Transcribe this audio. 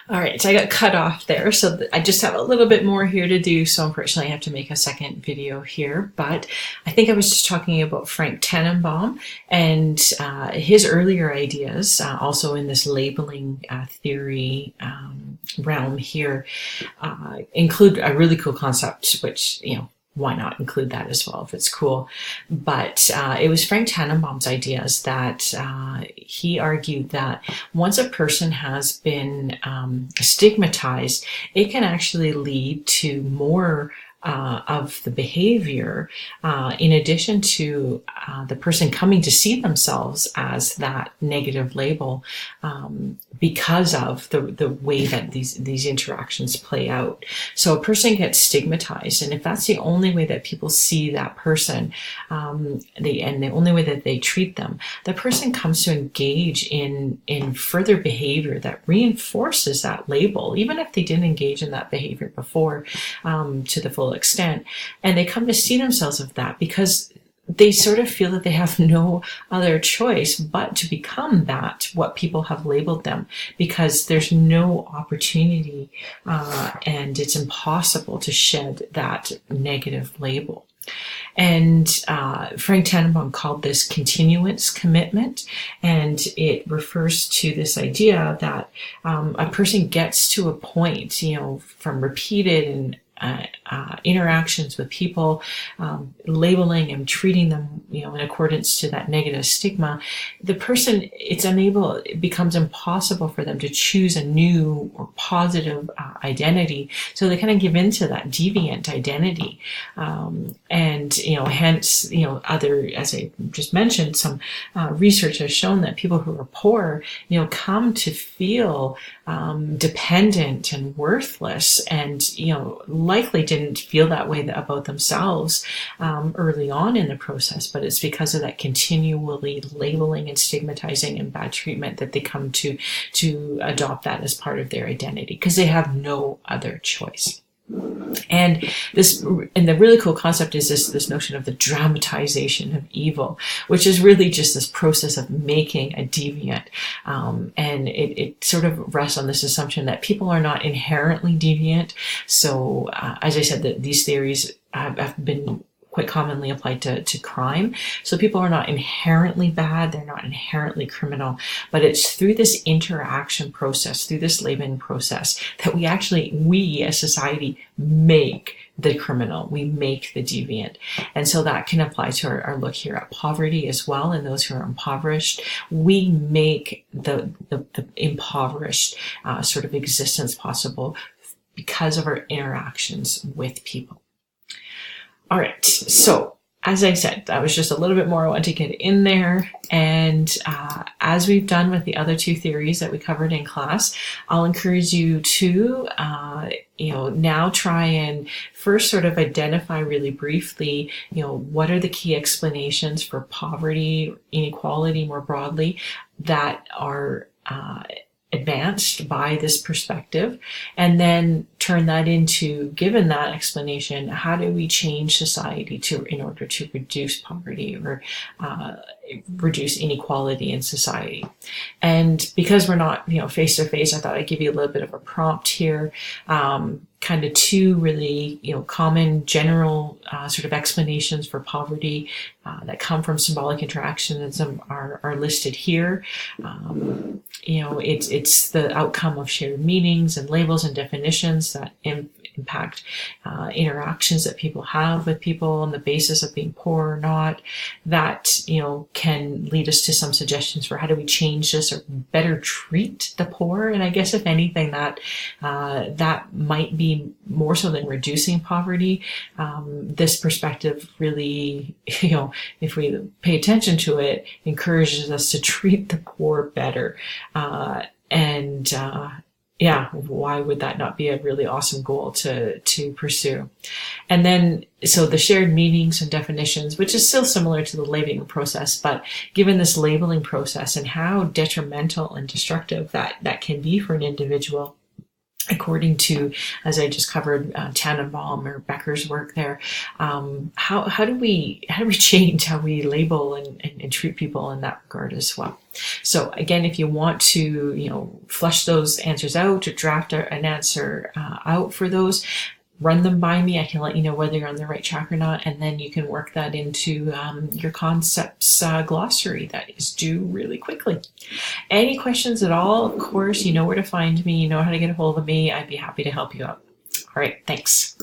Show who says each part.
Speaker 1: All right, so I got cut off there, so I just have a little bit more here to do, so unfortunately I have to make a second video here, but I think I was just talking about Frank Tannenbaum and his earlier ideas, also in this labeling theory realm here, include a really cool concept, which, why not include that as well if it's cool? But it was Frank Tannenbaum's ideas that he argued that once a person has been stigmatized, it can actually lead to more of the behavior, in addition to the person coming to see themselves as that negative label, because of the way that these interactions play out. So a person gets stigmatized, and if that's the only way that people see that person, and the only way that they treat them, the person comes to engage in further behavior that reinforces that label, even if they didn't engage in that behavior before, to the full extent, and they come to see themselves of that because they sort of feel that they have no other choice but to become that, what people have labeled them, because there's no opportunity and it's impossible to shed that negative label. And Frank Tannenbaum called this continuance commitment, and it refers to this idea that a person gets to a point, from repeated and interactions with people, labeling and treating them, in accordance to that negative stigma, the person, it becomes impossible for them to choose a new or positive identity. So they kind of give into that deviant identity. And, hence, as I just mentioned, some research has shown that people who are poor, come to feel dependent and worthless, and, likely didn't feel that way about themselves early on in the process, but it's because of that continually labeling and stigmatizing and bad treatment that they come to adopt that as part of their identity, because they have no other choice. And the really cool concept is this notion of the dramatization of evil, which is really just this process of making a deviant. And it sort of rests on this assumption that people are not inherently deviant. So, as I said, that these theories have been quite commonly applied to crime. So people are not inherently bad, they're not inherently criminal, but it's through this interaction process, through this labeling process, that we as society make the criminal, we make the deviant. And so that can apply to our look here at poverty as well, and those who are impoverished. We make the impoverished sort of existence possible because of our interactions with people. All right, so as I said, that was just a little bit more I want to get in there. And as we've done with the other two theories that we covered in class, I'll encourage you to, now try and first sort of identify really briefly, what are the key explanations for poverty, inequality more broadly that are advanced by this perspective, and then turn that into, given that explanation, how do we change society in order to reduce poverty or reduce inequality in society. And because we're not, face to face, I thought I'd give you a little bit of a prompt here. Kind of two really, common general sort of explanations for poverty that come from symbolic interactionism are listed here. It's the outcome of shared meanings and labels and definitions that impact interactions that people have with people on the basis of being poor or not. That, can lead us to some suggestions for how do we change this or better treat the poor. And I guess if anything, that might be more so than reducing poverty. This perspective really, if we pay attention to it, encourages us to treat the poor better. Why would that not be a really awesome goal to pursue? And then, so the shared meanings and definitions, which is still similar to the labeling process, but given this labeling process and how detrimental and destructive that can be for an individual, according to, as I just covered, Tannenbaum or Becker's work there. How do we change how we label and treat people in that regard as well? So again, if you want to, flush those answers out or draft an answer out for those, run them by me. I can let you know whether you're on the right track or not, and then you can work that into your concepts glossary that is due really quickly. Any questions at all, of course, you know where to find me, you know how to get a hold of me. I'd be happy to help you out. All right, thanks.